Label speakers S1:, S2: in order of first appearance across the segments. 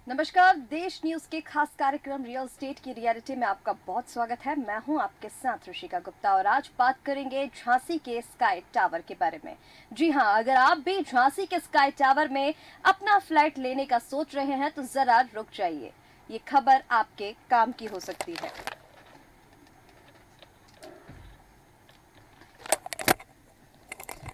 S1: नमस्कार। देश न्यूज के खास कार्यक्रम रियल स्टेट की रियलिटी में आपका बहुत स्वागत है। मैं हूं आपके साथ ऋषिका गुप्ता और आज बात करेंगे झांसी के स्काई टावर के बारे में। जी हां, अगर आप भी झांसी के स्काई टावर में अपना फ्लैट लेने का सोच रहे हैं तो जरा रुक जाइए, ये खबर आपके काम की हो सकती है।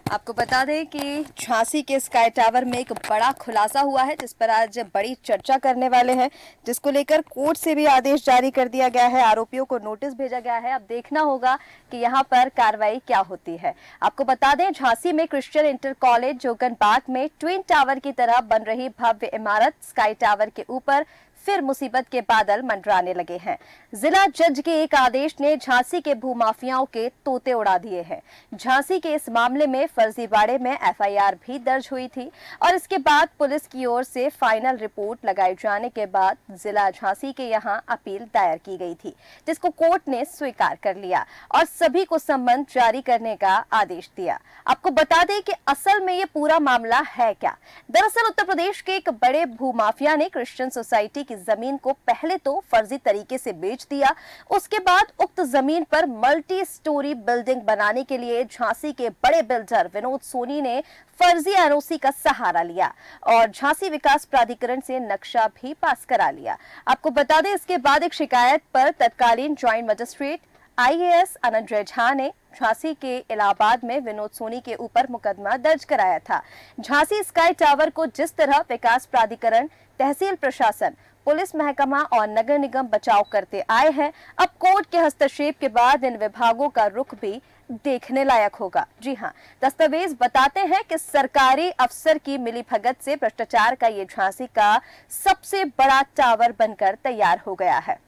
S1: आपको बता दें कि झांसी के स्काई टावर में एक बड़ा खुलासा हुआ है जिस पर आज बड़ी चर्चा करने वाले हैं, जिसको लेकर कोर्ट से भी आदेश जारी कर दिया गया है। आरोपियों को नोटिस भेजा गया है। अब देखना होगा कि यहाँ पर कार्रवाई क्या होती है। आपको बता दें, झांसी में क्रिश्चियन इंटर कॉलेज जोगनबाग में ट्विन टावर की तरह बन रही भव्य इमारत स्काई टावर के ऊपर फिर मुसीबत के बादल मंडराने लगे हैं। जिला जज के एक आदेश ने झांसी के भूमाफियाओं के तोते उड़ा दिए हैं। झांसी के इस मामले में फर्जीवाड़े में एफआईआर भी दर्ज हुई थी और इसके बाद पुलिस की ओर से फाइनल रिपोर्ट लगाए जाने के बाद जिला झांसी के यहां अपील दायर की गई थी, जिसको कोर्ट ने स्वीकार कर लिया और सभी को सम्मन जारी करने का आदेश दिया। आपको बता दें कि असल में ये पूरा मामला है क्या। दरअसल उत्तर प्रदेश के एक बड़े भूमाफिया ने क्रिश्चियन सोसाइटी की जमीन को पहले तो फर्जी तरीके से बेच दिया। उसके बाद उक्त जमीन पर मल्टी स्टोरी बिल्डिंग बनाने के लिए झांसी के बड़े बिल्डर विनोद सोनी ने फर्जी एनओसी का सहारा लिया और झांसी विकास प्राधिकरण से नक्शा भी पास करा लिया। आपको बता दें, इसके बाद एक शिकायत पर तत्कालीन joint magistrate IAS Ananjay Jha ने झांसी के इलाहाबाद में विनोद सोनी के ऊपर मुकदमा दर्ज कराया था। झांसी स्काई टावर को जिस तरह विकास प्राधिकरण, तहसील प्रशासन, पुलिस महकमा और नगर निगम बचाव करते आए हैं, अब कोर्ट के हस्तक्षेप के बाद इन विभागों का रुख भी देखने लायक होगा। जी हां, दस्तावेज बताते हैं कि सरकारी अफसर की मिलीभगत से भ्रष्टाचार का ये झांसी का सबसे बड़ा टावर बनकर तैयार हो गया है।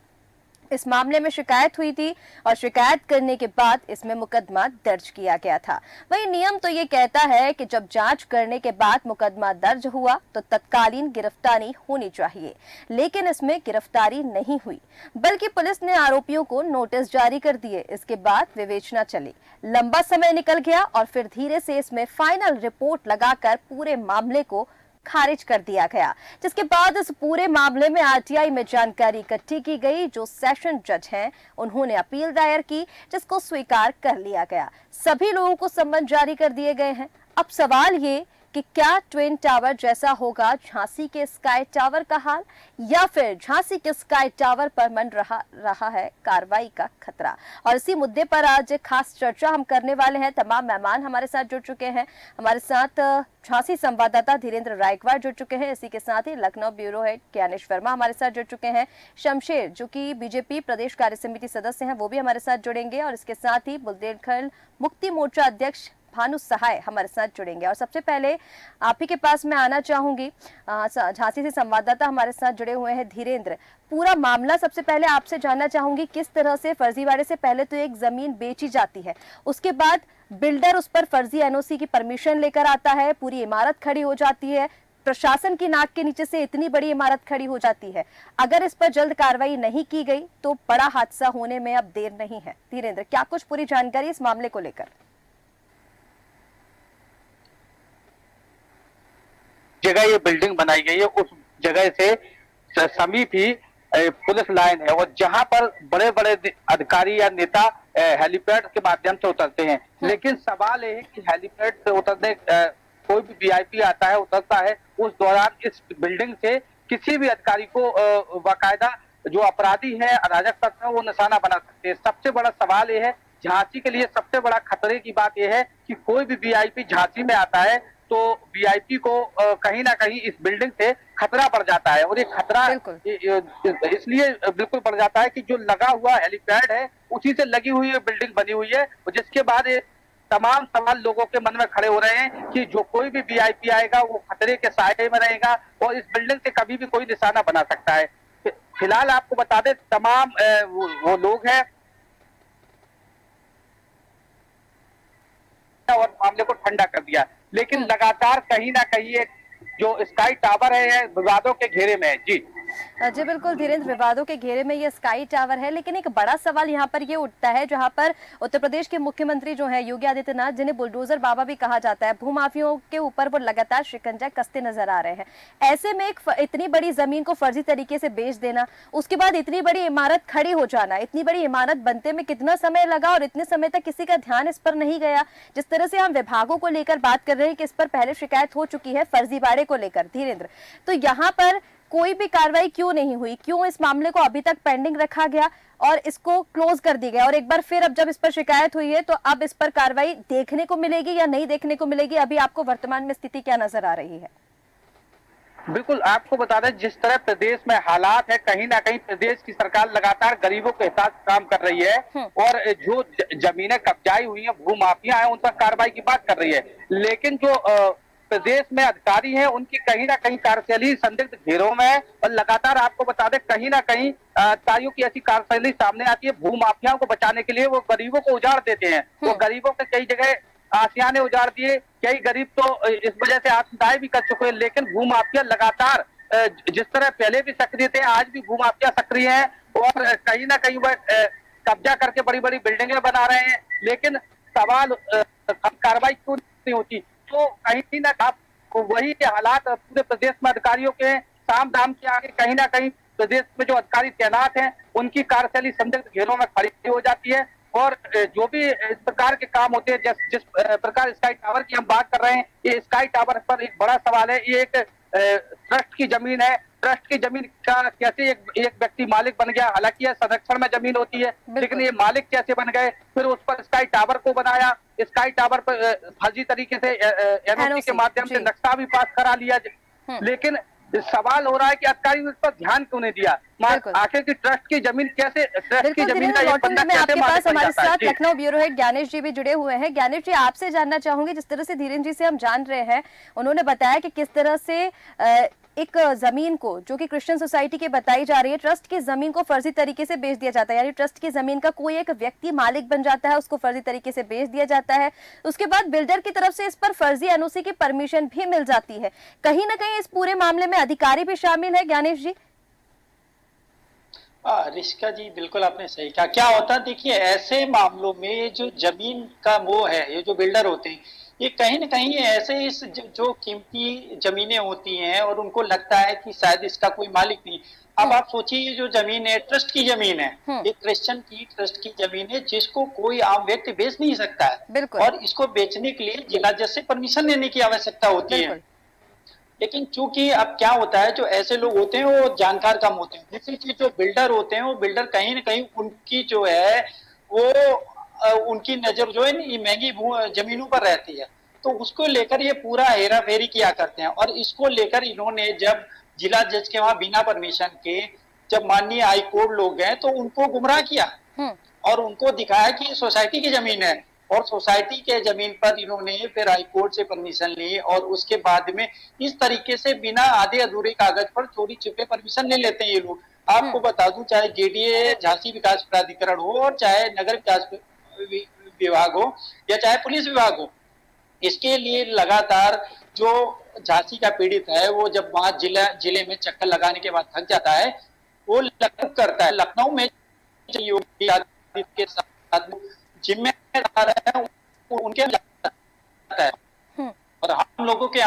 S1: इस मामले में शिकायत हुई थी और शिकायत करने के बाद इसमें मुकदमा दर्ज किया गया था। वही नियम तो ये कहता है कि जब जांच करने के बाद मुकदमा दर्ज हुआ तो तत्कालीन गिरफ्तारी होनी चाहिए, लेकिन इसमें गिरफ्तारी नहीं हुई, बल्कि पुलिस ने आरोपियों को नोटिस जारी कर दिए। इसके बाद विवेचना चली, लंबा समय निकल गया और फिर धीरे से इसमें फाइनल रिपोर्ट लगाकर पूरे मामले को खारिज कर दिया गया, जिसके बाद इस पूरे मामले में आरटीआई में जानकारी इकट्ठी की गई। जो सेशन जज हैं, उन्होंने अपील दायर की, जिसको स्वीकार कर लिया गया। सभी लोगों को सम्मन जारी कर दिए गए हैं। अब सवाल ये कि क्या ट्विन टावर जैसा होगा झांसी के स्काई टावर का हाल, या फिर झांसी के स्काई टावर पर मन रहा है कार्रवाई का खतरा। और इसी मुद्दे पर आज खास चर्चा हम करने वाले हैं। तमाम मेहमान हमारे साथ जुड़ चुके हैं। हमारे साथ झांसी संवाददाता धीरेन्द्र रायकवाड़ जुड़ चुके हैं। इसी के साथ ही लखनऊ ब्यूरो हेड ज्ञानेश वर्मा हमारे साथ जुड़ चुके हैं। शमशेर, जो कि बीजेपी प्रदेश कार्य समिति सदस्य हैं, वो भी हमारे साथ जुड़ेंगे और इसके साथ ही बुंदेलखंड मुक्ति मोर्चा अध्यक्ष भानु सहाय हमारे साथ जुड़ेंगे। और सबसे पहले आप ही के पास मैं आना चाहूंगी, झांसी से संवाददाता हमारे साथ जुड़े हुए हैं धीरेन्द्र। पूरा मामला सबसे पहले आपसे जानना चाहूंगी, किस तरह से फर्जीवाड़े से पहले तो एक जमीन बेची जाती है, उसके बाद बिल्डर उस पर फर्जी एनओसी की परमिशन लेकर आता है, पूरी इमारत खड़ी हो जाती है, प्रशासन की नाक के नीचे से इतनी बड़ी इमारत खड़ी हो जाती है। अगर इस पर जल्द कार्रवाई नहीं की गई तो बड़ा हादसा होने में अब देर नहीं है। धीरेन्द्र, क्या कुछ पूरी जानकारी इस मामले को लेकर?
S2: जगह ये बिल्डिंग बनाई गई है, उस जगह से समीप ही पुलिस लाइन है और जहां पर बड़े बड़े अधिकारी या नेता हेलीपैड के माध्यम से उतरते हैं। लेकिन सवाल ये है कि हेलीपैड से उतरने कोई भी वीआईपी आता है, उतरता है, उस दौरान इस बिल्डिंग से किसी भी अधिकारी को बाकायदा जो अपराधी है, अराजक तत्व है, वो निशाना बना सकते हैं। सबसे बड़ा सवाल ये है, झांसी के लिए सबसे बड़ा खतरे की बात यह है कि कोई भी वीआईपी झांसी में आता है तो वीआईपी को कहीं ना कहीं इस बिल्डिंग से खतरा बढ़ जाता है। और ये खतरा इसलिए बिल्कुल बढ़ जाता है कि जो लगा हुआ हेलीपैड है उसी से लगी हुई बिल्डिंग बनी हुई है, जिसके बाद तमाम सवाल लोगों के मन में खड़े हो रहे हैं कि जो कोई भी वीआईपी आएगा वो खतरे के साए में रहेगा और इस बिल्डिंग से कभी भी कोई निशाना बना सकता है। फिलहाल आपको बता दें, तमाम वो लोग हैं और मामले को ठंडा कर दिया, लेकिन लगातार कहीं ना कहीं जो स्काई टावर है विवादों के घेरे में है। जी
S1: जी बिल्कुल धीरेन्द्र, विवादों के घेरे में ये स्काई टावर है, लेकिन एक बड़ा सवाल यहाँ पर ये उठता है, जहाँ पर उत्तर प्रदेश के मुख्यमंत्री जो है योगी आदित्यनाथ, जिन्हें बुलडोजर बाबा भी कहा जाता है, भूमाफियों के ऊपर वो लगातार शिकंजा कसते नजर आ रहे हैं। ऐसे में इतनी बड़ी जमीन को फर्जी तरीके से बेच देना, उसके बाद इतनी बड़ी इमारत खड़ी हो जाना, इतनी बड़ी इमारत बनते में कितना समय लगा और इतने समय तक किसी का ध्यान इस पर नहीं गया। जिस तरह से हम विभागों को लेकर बात कर रहे हैं कि इस पर पहले शिकायत हो चुकी है फर्जीवाड़े को लेकर धीरेन्द्र, तो यहाँ पर कोई भी कार्रवाई क्यों नहीं हुई? क्यों इस मामले को अभी तक पेंडिंग रखा गया और इसको क्लोज कर दिया गया? और एक बार फिर अब जब इस पर शिकायत हुई है तो अब इस पर कार्रवाई देखने को मिलेगी या नहीं देखने को मिलेगी? अभी आपको वर्तमान में स्थिति क्या नजर आ रही है?
S2: बिल्कुल, आपको बता दें जिस तरह प्रदेश में हालात है, कहीं ना कहीं प्रदेश की सरकार लगातार गरीबों के हिसाब से काम कर रही है और जो जमीनें कब्जाई हुई हैं, भूमाफिया हैं, उन पर कार्रवाई की बात कर रही है। लेकिन जो प्रदेश में अधिकारी हैं, उनकी कहीं ना कहीं कार्यशैली संदिग्ध घेरों में है और लगातार आपको बता दें कहीं ना कहीं अधिकारियों की ऐसी कार्यशैली सामने आती है, भूमाफियाओं को बचाने के लिए वो गरीबों को उजाड़ देते हैं। वो गरीबों के कई जगह आशियाने उजाड़ दिए, कई गरीब तो इस वजह से आत्मदाह भी कर चुके हैं। लेकिन भूमाफिया लगातार जिस तरह पहले भी सक्रिय थे, आज भी भूमाफिया सक्रिय है और कहीं ना कहीं वह कब्जा करके बड़ी बड़ी बिल्डिंगें बना रहे हैं। लेकिन सवाल कार्रवाई क्यों नहीं होती? तो कहीं ना वही हालात पूरे प्रदेश में अधिकारियों के साम दाम के आगे कहीं ना कहीं प्रदेश में जो अधिकारी तैनात हैं, उनकी कार्यशैली संदिग्ध घेरों में खड़ी हो जाती है और जो भी इस प्रकार के काम होते हैं, जिस प्रकार स्काई टावर की हम बात कर रहे हैं, ये स्काई टावर पर एक बड़ा सवाल है। ये एक ट्रस्ट की जमीन है। ट्रस्ट की जमीन का कैसे एक व्यक्ति मालिक बन गया? हालांकि यह संरक्षण में जमीन होती है, लेकिन ये मालिक कैसे बन गए? फिर उस पर स्काई टावर को बनाया, स्काई टावर पर फर्जी तरीके से एनओसी के माध्यम से नक्शा भी पास करा लिया। लेकिन सवाल हो रहा है कि अधिकारी उस पर ध्यान क्यों नहीं दिया? आखिर की ट्रस्ट की जमीन कैसे, ट्रस्ट की जमीन का ये पन्ना
S1: मैं आपके पास हमारे साथ
S2: है?
S1: लखनऊ ब्यूरो हेड ज्ञानेश जी भी जुड़े हुए हैं। ज्ञानेश जी, आपसे जानना चाहूंगी, जिस तरह से धीरेन्द्र जी से हम जान रहे हैं, उन्होंने बताया कि किस तरह से एक जमीन को, जो कि क्रिश्चियन सोसाइटी की बताई जा रही है, ट्रस्ट की जमीन को फर्जी तरीके से बेच दिया जाता है। यानी ट्रस्ट की जमीन का कोई एक व्यक्ति मालिक बन जाता है, उसको फर्जी तरीके से बेच दिया जाता है। उसके बाद बिल्डर की तरफ से इस पर फर्जी एनओसी की परमिशन भी मिल जाती है। कहीं ना कहीं इस पूरे मामले में अधिकारी भी शामिल है ज्ञानेश जी?
S3: रिश्का जी, बिल्कुल आपने सही कहा। क्या होता है, देखिए ऐसे मामलों में जो जमीन का वो है, ये जो बिल्डर होते हैं, ये कहीं ना कहीं ऐसे इस जो कीमती जमीनें होती हैं और उनको लगता है कि शायद इसका कोई मालिक नहीं। अब आप सोचिए, ये जो जमीन है ट्रस्ट की जमीन है, ये क्रिश्चियन की ट्रस्ट की जमीन है, जिसको कोई आम व्यक्ति बेच नहीं सकता है और इसको बेचने के लिए जिला जज से परमिशन लेने की आवश्यकता होती है। लेकिन चूंकि अब क्या होता है, जो ऐसे लोग होते हैं वो जानकार कम होते हैं। दूसरी चीज, जो बिल्डर होते हैं वो बिल्डर कहीं ना कहीं उनकी जो है वो उनकी नजर जो है ना महंगी जमीनों पर रहती है, तो उसको लेकर ये पूरा हेरा फेरी किया करते हैं। और इसको लेकर इन्होंने जब जिला जज के वहां बिना परमिशन के जब माननीय हाईकोर्ट लोग गए तो उनको गुमराह किया और उनको दिखाया कि ये सोसाइटी की जमीन है और सोसाइटी के जमीन पर इन्होंने फिर हाईकोर्ट से परमिशन ली और उसके बाद में इस तरीके से बिना आधे अधूरे कागज पर चोरी छिपे परमिशन ले लेते हैं ये लोग। आपको बता दूं, चाहे जेडीए झांसी विकास प्राधिकरण हो और चाहे नगर विकास विभाग हो या चाहे पुलिस विभाग हो, इसके लिए लगातार जो झांसी का पीड़ित है वो जब वहां जिले में चक्कर लगाने के बाद थक जाता है, वो लखनऊ करता है। लखनऊ में योगी आदित्यनाथ के साथ जिम्मेदार है उनके जाता है और हम लोगों के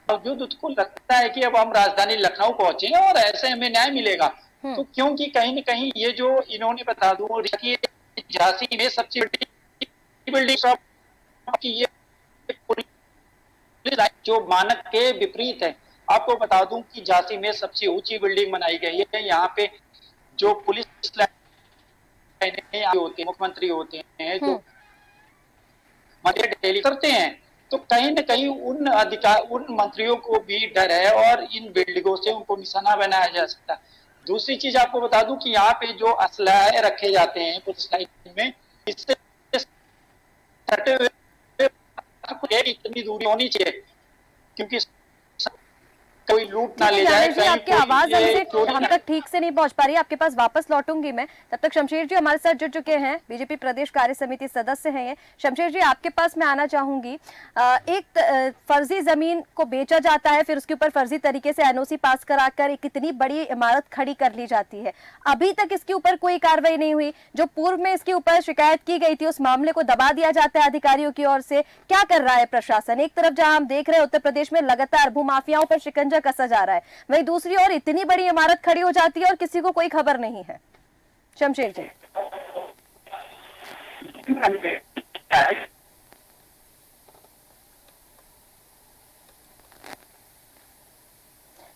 S3: बावजूद उसको लगता है कि अब हम राजधानी लखनऊ पहुंचे और ऐसे हमें न्याय मिलेगा। तो क्योंकि कहीं न कहीं ये जो इन्होंने बता दूं कि झांसी में सबसे बड़ी बिल्डिंग की ये जो मानक के विपरीत है। आपको बता दूं कि झांसी में सबसे ऊंची बिल्डिंग बनाई गई है। यहाँ पे जो पुलिस होते हैं, मुख्यमंत्री होते हैं, जो डेली करते हैं, तो कहीं न कहीं उन मंत्रियों को भी डर है और इन बिल्डिंगों से उनको निशाना बनाया जा सकता है। दूसरी चीज आपको बता दूं कि यहाँ पे जो असलहे रखे जाते हैं पुलिस लाइन में, इससे इतनी दूरी होनी चाहिए, क्योंकि कोई कोई लूट ना
S1: जी,
S3: ले जाए,
S1: जी,
S3: कहीं
S1: आपकी
S3: कोई
S1: आवाज
S3: ये
S1: हमसे
S3: चोरी
S1: हम
S3: ना।
S1: तक ठीक से नहीं पहुंच पा रही है, आपके पास वापस लौटूंगी मैं। तब तक शमशेर जी हमारे साथ जुड़ चुके हैं, बीजेपी प्रदेश कार्य समिति सदस्य हैं ये। शमशेर जी, आपके पास मैं आना चाहूंगी। फर्जी जमीन को बेचा जाता है, फिर उसके ऊपर फर्जी तरीके से एनओसी पास कराकर एक इतनी बड़ी इमारत खड़ी कर ली जाती है। अभी तक इसके ऊपर कोई कार्रवाई नहीं हुई। जो पूर्व में इसके ऊपर शिकायत की गई थी, उस मामले को दबा दिया जाता है अधिकारियों की ओर से। क्या कर रहा है प्रशासन? एक तरफ जहां हम देख रहे हैं उत्तर प्रदेश में लगातार भूमाफियाओं पर शिकंजा कसा जा रहा है, वहीं दूसरी ओर इतनी बड़ी इमारत खड़ी हो जाती है और किसी को कोई खबर नहीं है। शमशेर जी,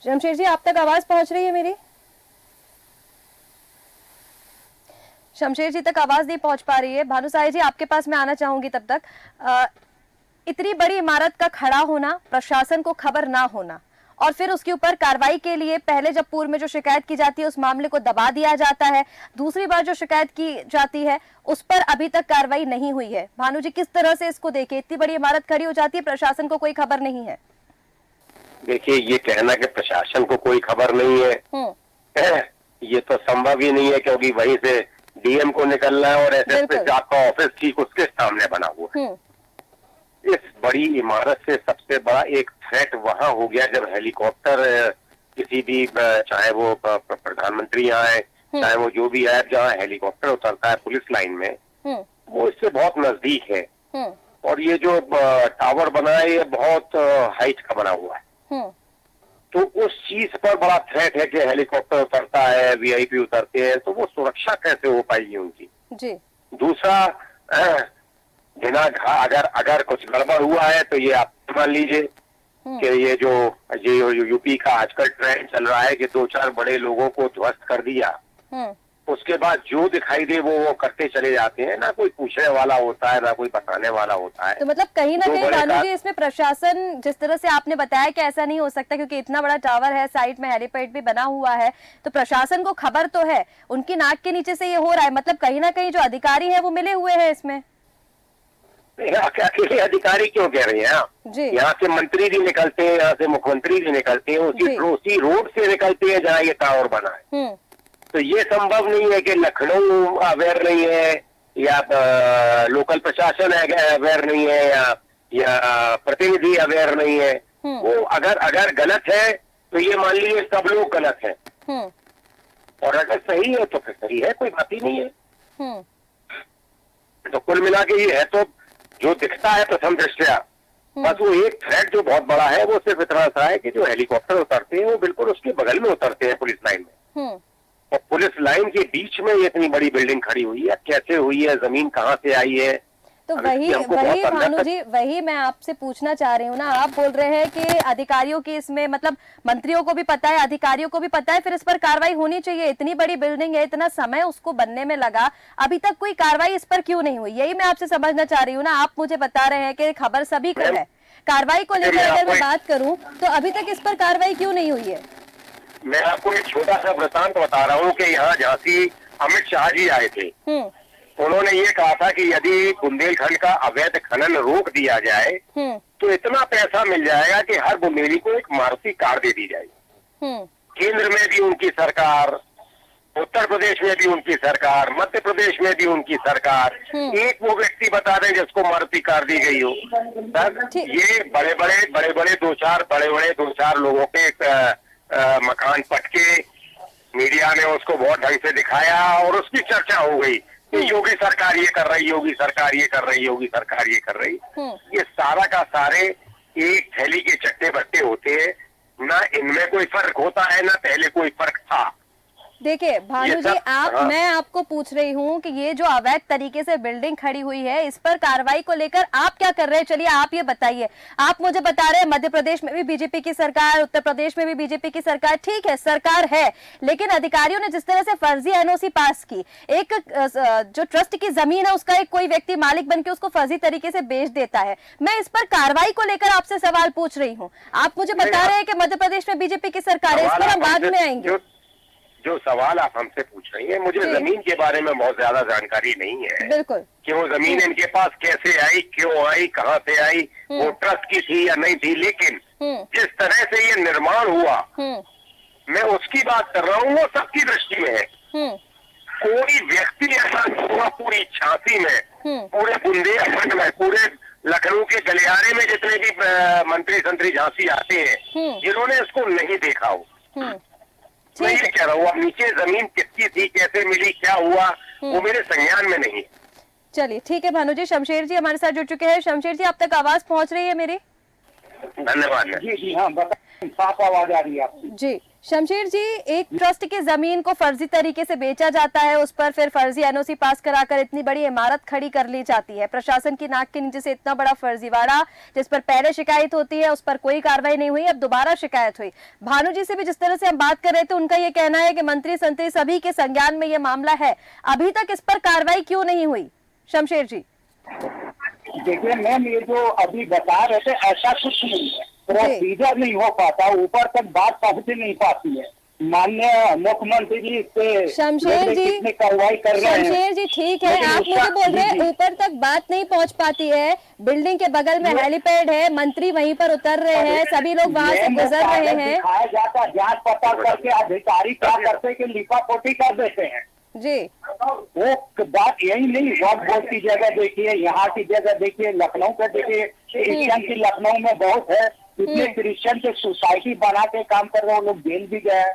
S1: शमशेर जी, आप तक आवाज पहुंच रही है मेरी? शमशेर जी तक आवाज नहीं पहुंच पा रही है। भानुसाई जी, आपके पास मैं आना चाहूंगी। तब तक इतनी बड़ी इमारत का खड़ा होना, प्रशासन को खबर ना होना, और फिर उसके ऊपर कार्रवाई के लिए पहले जब पूर्व में जो शिकायत की जाती है उस मामले को दबा दिया जाता है, दूसरी बार जो शिकायत की जाती है उस पर अभी तक कार्रवाई नहीं हुई है। भानु जी, किस तरह से इसको देखें? इतनी बड़ी इमारत खड़ी हो जाती है, प्रशासन को कोई खबर नहीं है।
S4: देखिए, ये कहना कि प्रशासन को कोई खबर नहीं है, ये तो संभव ही नहीं है, क्योंकि वहीं से डीएम को निकलना है और एसएसपी आपका ऑफिस ठीक उसके सामने बना हुआ है। इस बड़ी इमारत से सबसे बड़ा एक थ्रेट वहां हो गया जब हेलीकॉप्टर किसी भी, चाहे वो प्रधानमंत्री आए, चाहे वो जो भी आए, जहाँ हेलीकॉप्टर उतरता है पुलिस लाइन में, वो इससे बहुत नजदीक है। और ये जो टावर बना है ये बहुत हाइट का बना हुआ है, तो उस चीज पर बड़ा थ्रेट है कि हेलीकॉप्टर उतरता है, वीआईपी उतरते हैं, तो वो सुरक्षा कैसे हो पाएगी उनकी जी। दूसरा, अगर कुछ गड़बड़ हुआ है तो ये आप मान लीजिए कि ये जो यूपी का आजकल ट्रेंड चल रहा है कि 2-4 बड़े लोगों को ध्वस्त कर दिया, उसके बाद जो दिखाई दे वो करते चले जाते हैं, ना कोई पूछने वाला होता है ना कोई बताने वाला होता है।
S1: तो मतलब कहीं ना कहीं भानु जी, इसमें प्रशासन, जिस तरह से आपने बताया कि ऐसा नहीं हो सकता क्योंकि इतना बड़ा टावर है, साइड में हेलीपैड भी बना हुआ है, तो प्रशासन को खबर तो है, उनकी नाक के नीचे से ये हो रहा है। मतलब कहीं ना कहीं जो अधिकारी है वो मिले हुए हैं इसमें।
S4: अकेले अधिकारी क्यों कह रहे हैं आप? यहाँ से मंत्री भी निकलते हैं, यहाँ से मुख्यमंत्री भी निकलते हैं, उसी रोड से निकलते हैं जहाँ ये टावर बना है। तो ये संभव नहीं है कि लखनऊ अवेयर नहीं है या लोकल प्रशासन अवेयर नहीं है या प्रतिनिधि अवेयर नहीं है। वो अगर गलत है तो ये मान लीजिए सब लोग गलत हैं, और अगर सही है तो फिर सही है, कोई बात ही नहीं है। तो कुल मिला के ये है, तो जो दिखता है प्रथम दृष्टया, बस वो एक थ्रेट जो बहुत बड़ा है वो सिर्फ इतना सा है कि जो हेलीकॉप्टर उतरते हैं वो बिल्कुल उसके बगल में उतरते हैं पुलिस लाइन में, और पुलिस लाइन के बीच में ये इतनी बड़ी बिल्डिंग खड़ी हुई है। कैसे हुई है, जमीन कहाँ से आई है?
S1: तो वही भानु जी, वही मैं आपसे पूछना चाह रही हूँ ना। आप बोल रहे हैं कि अधिकारियों की इसमें, मतलब मंत्रियों को भी पता है, अधिकारियों को भी पता है, फिर इस पर कार्रवाई होनी चाहिए। इतनी बड़ी बिल्डिंग है, इतना समय उसको बनने में लगा, अभी तक कोई कार्रवाई इस पर क्यों नहीं हुई? यही मैं आपसे समझना चाह रही हूँ ना। आप मुझे बता रहे हैं कि खबर सभी को है, कार्रवाई को लेकर अगर मैं बात करूँ तो अभी तक इस पर कार्रवाई क्यों नहीं हुई है?
S4: मैं आपको एक छोटा सा वृतांत बता रहा हूँ कि यहाँ झांसी अमित शाह जी आए थे, उन्होंने ये कहा था कि यदि बुंदेलखंड का अवैध खनन रोक दिया जाए तो इतना पैसा मिल जाएगा कि हर बुंदेली को एक मारुति कार दे दी जाएगी। केंद्र में भी उनकी सरकार, उत्तर प्रदेश में भी उनकी सरकार, मध्य प्रदेश में भी उनकी सरकार, एक वो व्यक्ति बता दें जिसको मारुति कार दी गई हो। ये बड़े बड़े दो चार लोगों के मकान पटके, मीडिया ने उसको बहुत ढंग से दिखाया और उसकी चर्चा हो गई कि योगी सरकार ये कर रही, योगी सरकार ये कर रही, योगी सरकार ये कर रही। ये सारा का सारे एक थैली के चट्टे बट्टे होते हैं, ना इनमें कोई फर्क होता है ना पहले कोई फर्क था।
S1: देखिए भानु जी, मैं आपको पूछ रही हूँ कि ये जो अवैध तरीके से बिल्डिंग खड़ी हुई है, इस पर कार्रवाई को लेकर आप क्या कर रहे हैं? चलिए आप ये बताइए। आप मुझे बता रहे हैं मध्य प्रदेश में भी बीजेपी की सरकार, उत्तर प्रदेश में भी बीजेपी की सरकार, ठीक है सरकार है, लेकिन अधिकारियों ने जिस तरह से फर्जी एनओसी पास की, एक जो ट्रस्ट की जमीन है उसका एक कोई व्यक्ति मालिक बनकर उसको फर्जी तरीके से बेच देता है। मैं इस पर कार्रवाई को लेकर आपसे सवाल पूछ रही हूँ। आप मुझे बता रहे हैं कि मध्य प्रदेश में बीजेपी की सरकार है, इस पर हम बाद में आएंगे।
S4: जो सवाल आप हमसे पूछ रही हैं, मुझे जमीन के बारे में बहुत ज्यादा जानकारी नहीं है।
S1: बिल्कुल।
S4: कि वो जमीन इनके पास कैसे आई, क्यों आई, कहाँ से आई, वो ट्रस्ट की थी या नहीं थी, लेकिन जिस तरह से ये निर्माण हुआ, मैं उसकी बात कर रहा हूँ, वो सबकी दृष्टि में है। कोई व्यक्ति ऐसा नहीं हुआ पूरी झांसी में, पूरे बुंदेलखंड में, पूरे लखनऊ के गलियारे में जितने भी मंत्री संतरी झांसी आते हैं, जिन्होंने इसको नहीं देखा हो। मैं ये कह रहा हूँ, अब नीचे जमीन किसकी थी, कैसे मिली, क्या हुआ, वो मेरे संज्ञान में नहीं।
S1: चलिए ठीक है भानु जी। शमशेर जी हमारे साथ जुड़ चुके हैं। शमशेर जी, आप तक आवाज पहुंच रही है मेरी?
S4: धन्यवाद।
S5: जी हाँ, साफ आवाज आ रही है आपकी।
S1: जी शमशेर जी, एक ट्रस्ट की जमीन को फर्जी तरीके से बेचा जाता है, उस पर फिर फर्जी एनओसी पास कराकर इतनी बड़ी इमारत खड़ी कर ली जाती है। प्रशासन की नाक के नीचे से इतना बड़ा फर्जीवाड़ा, जिस पर पहले शिकायत होती है उस पर कोई कार्रवाई नहीं हुई, अब दोबारा शिकायत हुई। भानु जी से भी जिस तरह से हम बात कर रहे थे, उनका ये कहना है कि मंत्री संतरी सभी के संज्ञान में ये मामला है, अभी तक इस पर कार्रवाई क्यों नहीं हुई? शमशेर जी
S5: देखिए मैम, ये जो अभी बता रहे थे ऐसा कुछ नहीं है, प्रोसीजर नहीं हो पाता, ऊपर तक बात पहुंच नहीं पाती है। माननीय मुख्यमंत्री जी से
S1: शमशेर जी
S5: कितनी कार्रवाई कर रहे हैं।
S1: शमशेर जी ठीक है, आप मुझे बोल रहे हैं ऊपर तक बात नहीं पहुंच पाती है, बिल्डिंग के बगल में हेलीपैड है, मंत्री वहीं पर उतर रहे हैं, सभी लोग वहां से गुजर रहे हैं।
S5: दिखाया जाता, जांच पड़ताल करके अधिकारी क्या करते कि लिपापोती कर देते हैं
S1: जी।
S5: वो बात यही नहीं, वक्त बोर्ड की जगह देखिए, यहाँ की जगह देखिए, लखनऊ का देखिए, क्रिश्चियन की लखनऊ में बहुत है, इतने क्रिश्चियन के सोसाइटी बना के काम कर रहे हैं, वो लोग जेल भी गए।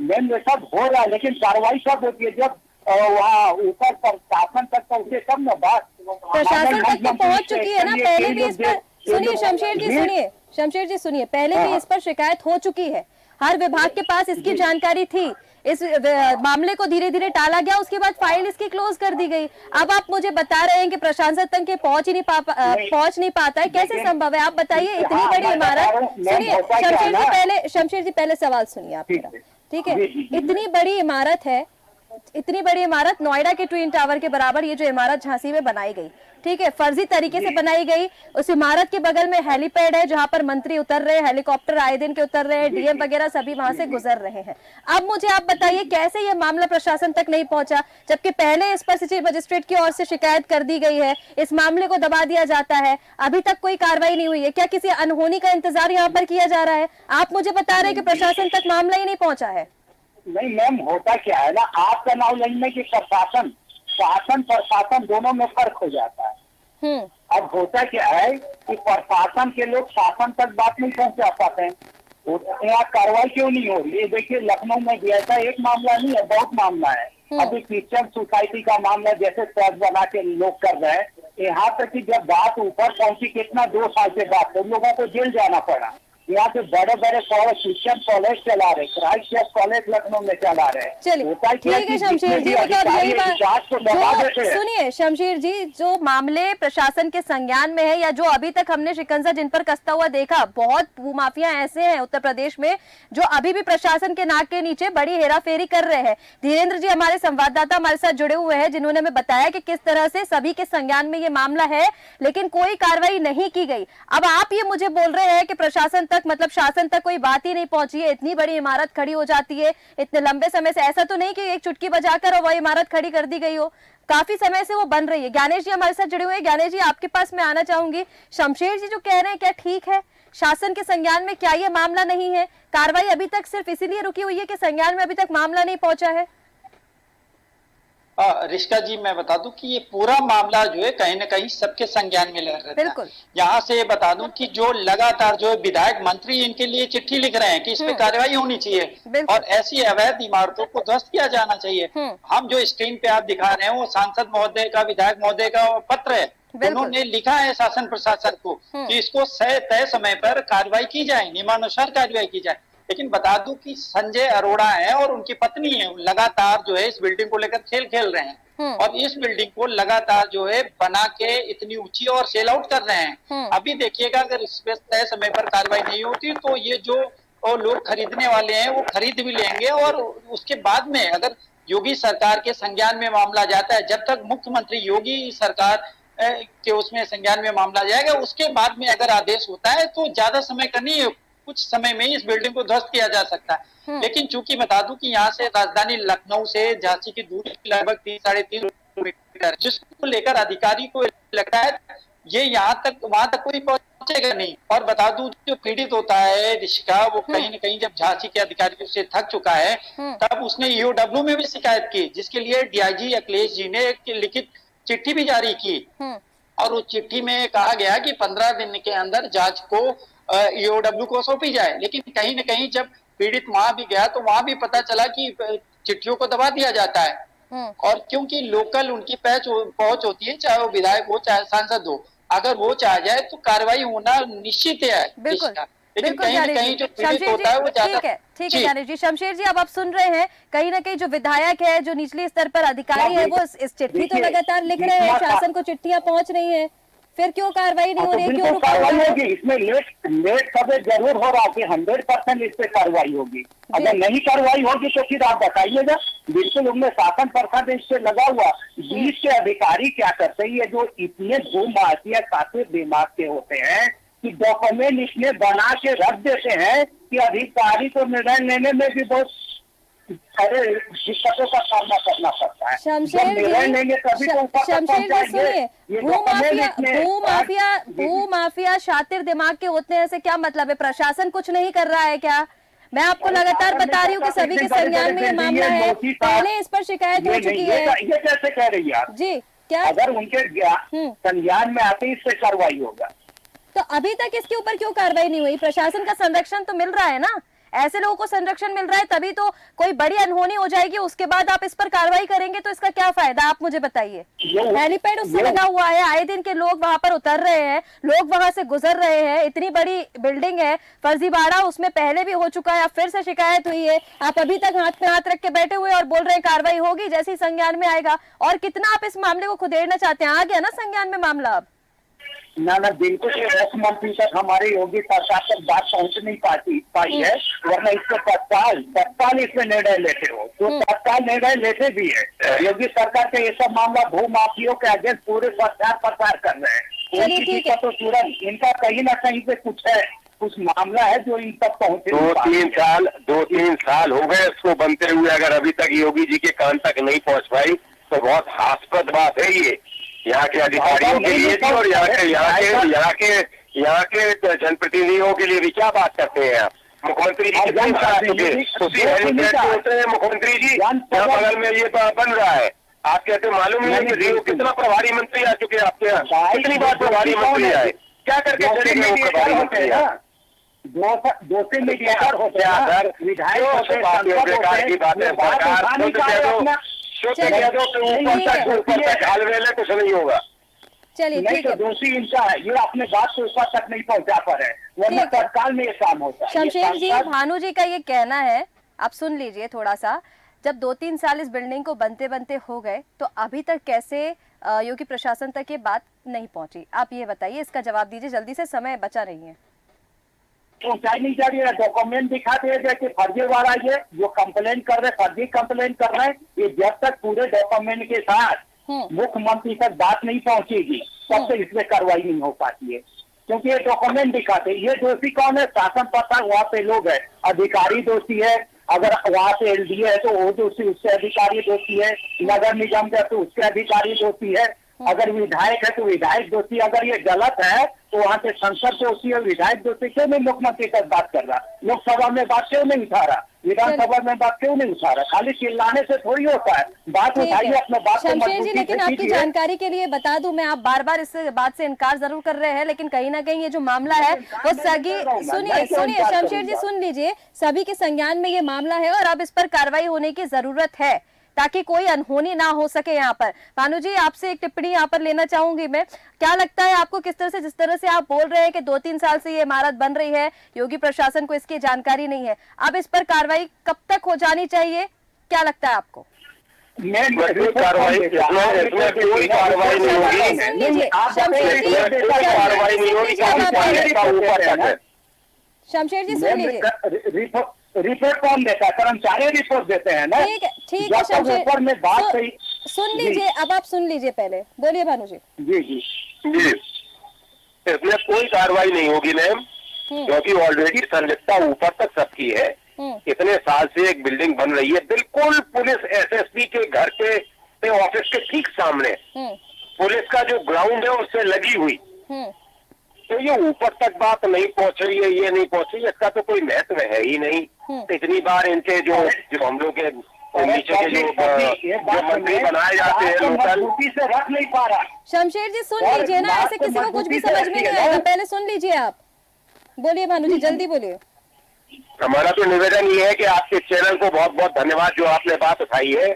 S5: मैम ये सब हो रहा है, लेकिन कार्रवाई कब होती है? जब वहाँ ऊपर प्रशासन तक पहुँचे तब ना बात।
S1: प्रशासन तक तो पहुंच चुकी है ना, पहले भी इस पर सुनिए शमशेर जी, सुनिए शमशेर जी सुनिए, पहले भी इस पर शिकायत हो चुकी है, हर विभाग के पास इसकी जानकारी थी, इस मामले को धीरे धीरे टाला गया, उसके बाद फाइल इसकी क्लोज कर दी गई। अब आप मुझे बता रहे हैं कि प्रशासन तक के पहुंच नहीं पाता है, कैसे संभव है? आप बताइए, इतनी बड़ी इमारत। सुनिए शमशेर जी पहले सवाल सुनिए आप मेरा, ठीक है? इतनी बड़ी इमारत है, इतनी बड़ी इमारत नोएडा के ट्विन टावर के बराबर ये जो इमारत झांसी में बनाई गई, ठीक है, फर्जी तरीके से बनाई गई। उस इमारत के बगल में हेलीपैड है जहां पर मंत्री उतर रहे हैं, हेलीकॉप्टर आए दिन के उतर रहे हैं, डीएम वगैरह सभी वहां से गुजर रहे हैं। अब मुझे आप बताइए कैसे ये मामला प्रशासन तक नहीं पहुंचा, जबकि पहले इस पर सिटी मजिस्ट्रेट की ओर से शिकायत कर दी गई है, इस मामले को दबा दिया जाता है, अभी तक कोई कार्रवाई नहीं हुई है। क्या किसी अनहोनी का इंतजार यहाँ पर किया जा रहा है? आप मुझे बता रहे हैं कि प्रशासन तक मामला ही नहीं पहुंचा है।
S5: नहीं मैम, होता क्या है ना, आपका नाम लेने की प्रशासन, शासन प्रशासन दोनों में फर्क हो जाता है। अब होता क्या है कि प्रशासन के लोग शासन तक बात नहीं पहुंचा पाते हैं, यहाँ कार्रवाई क्यों नहीं हो रही है? देखिए लखनऊ में भी ऐसा एक मामला नहीं है, बहुत मामला है। अभी क्रिश्चियन सोसाइटी का मामला जैसे चर्च बना के लोग कर रहे हैं, यहाँ तक कि जब बात ऊपर पहुंची, कितना 2 साल के बाद तो लोगों को जेल जाना पड़ा। यहाँ पे बड़े बड़े कॉलेज, क्रिश्चियन कॉलेज चला रहे, क्राइस्ट चर्च कॉलेज लखनऊ में चला रहे।
S1: चलिए ठीक है शमशेर जी, मतलब यही बात सुनिए शमशेर जी, जो मामले प्रशासन के संज्ञान में है या जो अभी तक हमने शिकंजा जिन पर कसता हुआ देखा, बहुत भूमाफिया ऐसे हैं उत्तर प्रदेश में जो अभी भी प्रशासन के नाक के नीचे बड़ी हेराफेरी कर रहे हैं। धीरेन्द्र जी हमारे संवाददाता हमारे साथ जुड़े हुए हैं, जिन्होंने हमें बताया कि किस तरह से सभी के संज्ञान में ये मामला है, लेकिन कोई कार्रवाई नहीं की गई। अब आप ये मुझे बोल रहे हैं कि प्रशासन तक, मतलब शासन तक कोई बात ही नहीं पहुंची है, इतनी बड़ी इमारत खड़ी हो जाती है इतने लंबे समय से, ऐसा तो नहीं कि एक चुटकी बजाकर और वो इमारत खड़ी कर दी गई हो, काफी समय से वो बन रही है। ज्ञानेश जी हमारे साथ जुड़े हुए हैं। ज्ञानेश जी आपके पास मैं आना चाहूंगी, शमशेर जी जो कह रहे हैं क्या ठीक है? शासन के संज्ञान में क्या ये मामला नहीं है? कार्रवाई अभी तक सिर्फ इसीलिए रुकी हुई है कि संज्ञान में अभी तक मामला नहीं पहुंचा है?
S3: रिश्का जी मैं बता दूं कि ये पूरा मामला जो है कहीं ना कहीं सबके संज्ञान में लग रहा है। यहाँ से बता दूं कि जो लगातार जो विधायक मंत्री इनके लिए चिट्ठी लिख रहे हैं कि इस पे कार्रवाई होनी चाहिए और ऐसी अवैध इमारतों को ध्वस्त किया जाना चाहिए। हम जो स्क्रीन पे आप दिखा रहे हैं वो सांसद महोदय का, विधायक महोदय का पत्र है, उन्होंने लिखा है शासन प्रशासन को कि इसको तय समय पर कार्रवाई की जाए, नियमानुसार कार्रवाई की जाए। लेकिन बता दूं कि संजय अरोड़ा है और उनकी पत्नी है, लगातार जो है इस बिल्डिंग को लेकर खेल खेल रहे हैं और इस बिल्डिंग को लगातार जो है बना के इतनी ऊंची और सेल आउट कर रहे हैं। अभी देखिएगा अगर इस पे तय समय पर कार्रवाई नहीं होती तो ये जो लोग खरीदने वाले हैं वो खरीद भी लेंगे और उसके बाद में अगर योगी सरकार के संज्ञान में मामला जाता है, जब तक मुख्यमंत्री योगी सरकार के उसमें संज्ञान में मामला जाएगा, उसके बाद में अगर आदेश होता है तो ज्यादा समय का नहीं है, कुछ समय में ही इस बिल्डिंग को ध्वस्त किया जा सकता है। लेकिन चूंकि बता दूं कि यहाँ से राजधानी लखनऊ से झांसी की दूरी लगभग 3-3.5 किलोमीटर, जिसको लेकर अधिकारी को लगता है ये यहाँ तक वहां तक कोई पहुंच पहुंचेगा नहीं। और बता दूं, जो पीड़ित होता है ऋषिका, वो कहीं न कहीं जब झांसी के अधिकारियों से थक चुका है, तब उसने ईओडब्ल्यू में भी शिकायत की, जिसके लिए डीआईजी अखिलेश जी ने एक लिखित चिट्ठी भी जारी की। और उस चिट्ठी में कहा गया कि 15 दिन के अंदर जांच को ईओडब्ल्यू को सौंपी जाए। लेकिन कहीं न कहीं जब पीड़ित वहां भी गया तो वहां भी पता चला कि चिट्ठियों को दबा दिया जाता है। और क्योंकि लोकल उनकी पहुंच होती है, चाहे वो विधायक हो चाहे सांसद हो, अगर वो चाह जाए तो कार्रवाई होना निश्चित है।
S1: बिल्कुल,
S3: लेकिन कहीं न कहीं जो पीड़ित होता है वो ज्यादा।
S1: ठीक है ज्ञानेश जी। शमशेर जी, अब आप सुन रहे हैं, कहीं ना कहीं जो विधायक है, जो निचले स्तर पर अधिकारी है, वो इस चिट्ठी तो लगातार लिख रहे हैं, शासन को चिट्ठियां पहुंच रही हैं, फिर क्यों कार्रवाई नहीं हो रही है, क्यों रुका हुआ है?
S5: होगी इसमें लेट कभी जरूर हो रहा है, 100% इस पे कार्रवाई होगी। अगर नहीं कार्रवाई होगी तो फिर आप बताइएगा। बिल्कुल उनमें शासन प्रशासन इससे लगा हुआ। बीच के अधिकारी क्या करते हैं, जो इतने भूमाफिया खाते दिमाग के होते हैं कि डॉक्यूमेंट इसमें बना के रख देते हैं कि अधिकारी को निर्णय लेने में भी बहुत सारे दिक्कतों का सामना करना पड़ता है।
S1: शमशेर जी, भूमाफिया शातिर दिमाग के होते हैं, ऐसे क्या मतलब है? प्रशासन कुछ नहीं कर रहा है क्या? मैं आपको लगातार बता रही हूँ कि सभी के संज्ञान में ये मामला है, पहले इस पर शिकायत हो चुकी है।
S5: ये कैसे कह रही है आप
S1: जी? क्या
S5: अगर उनके संज्ञान में आते इससे कार्रवाई होगा?
S1: तो अभी तक इसके ऊपर क्यों कार्रवाई नहीं हुई? प्रशासन का संरक्षण तो मिल रहा है ना, ऐसे लोगों को संरक्षण मिल रहा है, तभी तो कोई बड़ी अनहोनी हो जाएगी, उसके बाद आप इस पर कार्रवाई करेंगे तो इसका क्या फायदा, आप मुझे बताइए। हेलीपैड उससे लगा हुआ है, आए दिन के लोग वहां पर उतर रहे हैं, लोग वहां से गुजर रहे हैं, इतनी बड़ी बिल्डिंग है, फर्जीवाड़ा उसमें पहले भी हो चुका है, अब फिर से शिकायत हुई है, आप अभी तक हाथ में हाथ रख के बैठे हुए और बोल रहे हैं कार्रवाई होगी जैसे ही संज्ञान में आएगा। और कितना आप इस मामले को खुदेड़ना चाहते हैं? आ गया ना संज्ञान में मामला अब।
S5: ना बिल्कुल मुख्यमंत्री तक हमारी योगी सरकार तक बात पहुंच नहीं पाई है, वरना इसको तत्काल इसमें निर्णय लेते हो तो तत्काल निर्णय लेते भी है। योगी सरकार के ये सब मामला भूमाफियों के अगेंस्ट पूरे प्रचार कर रहे हैं। उनकी तो तुरंत इनका कहीं ना कहीं पे कुछ मामला है जो इन तक पहुंचे।
S4: 2-3 साल हो गए इसको बनते हुए, अगर अभी तक योगी जी के कान तक नहीं पहुंच पाई तो बहुत हास्यास्पद बात है ये यहाँ के अधिकारियों के लिए भी, और यहाँ के जनप्रतिनिधियों के लिए भी। क्या बात करते हैं आप? मुख्यमंत्री जी कितनी बार आ चुके होते हैं मुख्यमंत्री जी, यहाँ बगल में ये बन रहा है, आप कहते मालूम नहीं कि कितना प्रभारी मंत्री आ चुके हैं आपके यहाँ, कितनी बार प्रभारी मंत्री आए, क्या करके चलेंगे प्रभारी मंत्री?
S5: दो से मीडिएटर होते हैं, विधायक
S4: बेकार की बातें सरकार कुछ नहीं होगा।
S1: चलिए ठीक है,
S5: दोषी इनका है, ये अपने बात को ऊपर तक नहीं पहुंचा पा रहे, वरना तत्काल में ये काम होता है।
S1: शमशेर जी, भानु जी का ये कहना है, आप सुन लीजिए थोड़ा सा। जब 2-3 साल इस बिल्डिंग को बनते बनते हो गए तो अभी तक कैसे योगी प्रशासन तक ये बात नहीं पहुंची? आप ये बताइए, इसका जवाब दीजिए जल्दी से, समय बचा नहीं है।
S5: पहुंचाई नहीं जा रही है, डॉक्यूमेंट दिखा दिया जाए कि फर्जीवाड़ा ये जो कंप्लेन कर रहे, फर्जी कंप्लेन कर रहे हैं, ये जब तक पूरे डॉक्यूमेंट के साथ मुख्यमंत्री तक बात नहीं पहुंचेगी तब तक इसमें कार्रवाई नहीं हो पाती है। क्योंकि ये डॉक्यूमेंट दिखाते, ये दोषी कौन है? शासन पता वहाँ पे लोग है, अधिकारी दोषी है, अगर वहाँ से एलडीए है तो वो दोषी, उससे अधिकारी दोषी है, नगर निगम का तो उसके अधिकारी दोषी है, अगर विधायक है तो विधायक दोषी। अगर ये गलत है तो वहाँ से संसद दोषी है, विधायक दोषी। क्यों नहीं मुख्यमंत्री तक बात कर रहा? लोकसभा में बात क्यों नहीं उठा रहा? विधानसभा में बात क्यों नहीं उठा रहा? खाली चिल्लाने से थोड़ी होता है, बात उठाइए, अपने बात को
S1: शमशेर जी, लेकिन आपकी जानकारी के लिए बता दूं, मैं आप बार बार इस बात से इनकार जरूर कर रहे हैं, लेकिन कहीं ना कहीं ये जो मामला है वो सुनिए शमशेर जी सुन लीजिए, सभी के संज्ञान में ये मामला है और अब इस पर कार्रवाई होने की जरूरत है ताकि कोई अनहोनी ना हो सके यहाँ पर। भानु जी, आपसे एक टिप्पणी यहाँ पर लेना चाहूंगी मैं। क्या लगता है आपको, किस तरह से, जिस तरह से आप बोल रहे हैं कि 2-3 साल से ये इमारत बन रही है, योगी प्रशासन को इसकी जानकारी नहीं है, अब इस पर कार्रवाई कब तक हो जानी चाहिए, क्या लगता है आपको?
S4: कोई कार्रवाई नहीं होगी।
S1: शमशेर जी सुन लीजिए,
S5: रिपोर्ट कौन देता है? कर्मचारी रिपोर्ट देते हैं ना।
S1: ठीक है शमशेर,
S5: में बात
S1: सुन लीजिए, अब आप सुन लीजिए, पहले बोलिए भानु जी।
S4: जी इसमें कोई कार्रवाई नहीं होगी मैम, क्योंकि ऑलरेडी संलिप्तता ऊपर तक सबकी है। इतने साल से एक बिल्डिंग बन रही है, बिल्कुल पुलिस एसएसपी के घर के ऑफिस के ठीक सामने, पुलिस का जो ग्राउंड है उससे लगी हुई। तो ये ऊपर तक बात नहीं पहुंच रही है, ये नहीं पहुंच रही है, इसका तो कोई महत्व है ही नहीं। तो इतनी बार इनके जो हम लोग के नीचे के जो मंत्री बनाए जाते हैं लोकल
S5: से रख नहीं पा रहा।
S1: शमशेर जी सुन लीजिए ना, ऐसे किसी को कुछ भी समझ में नहीं आएगा, पहले सुन लीजिए आप। बोलिए भानु जी, जल्दी बोलिए।
S4: हमारा तो निवेदन ये है कि आपके चैनल को बहुत बहुत धन्यवाद जो आपने बात उठाई है।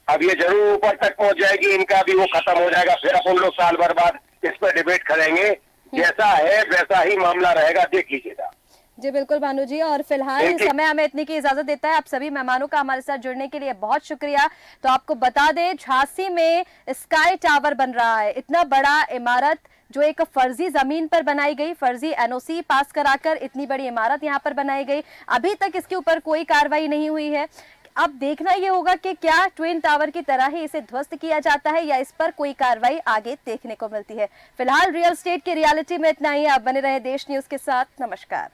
S4: अब ये जरूर ऊपर तक पहुंच जाएगी, इनका भी वो खत्म हो जाएगा, फिर अपन लोग साल भर बाद इस पर डिबेट करेंगे। जैसा है वैसा ही मामला रहेगा, देख लीजिएगा।
S1: जी बिल्कुल भानु जी, और फिलहाल समय हमें इतनी की इजाजत देता है। आप सभी मेहमानों का हमारे साथ जुड़ने के लिए बहुत शुक्रिया। तो आपको बता दें, झांसी में स्काई टावर बन रहा है, इतना बड़ा इमारत जो एक फर्जी जमीन पर बनाई गई, फर्जी एनओसी पास कराकर इतनी बड़ी इमारत यहां पर बनाई गई। अभी तक इसके ऊपर कोई कार्रवाई नहीं हुई है। अब देखना ये होगा कि क्या ट्विन टावर की तरह ही इसे ध्वस्त किया जाता है या इस पर कोई कार्रवाई आगे देखने को मिलती है। फिलहाल रियल स्टेट की रियलिटी में इतना ही। आप बने रहे देश न्यूज के साथ। नमस्कार।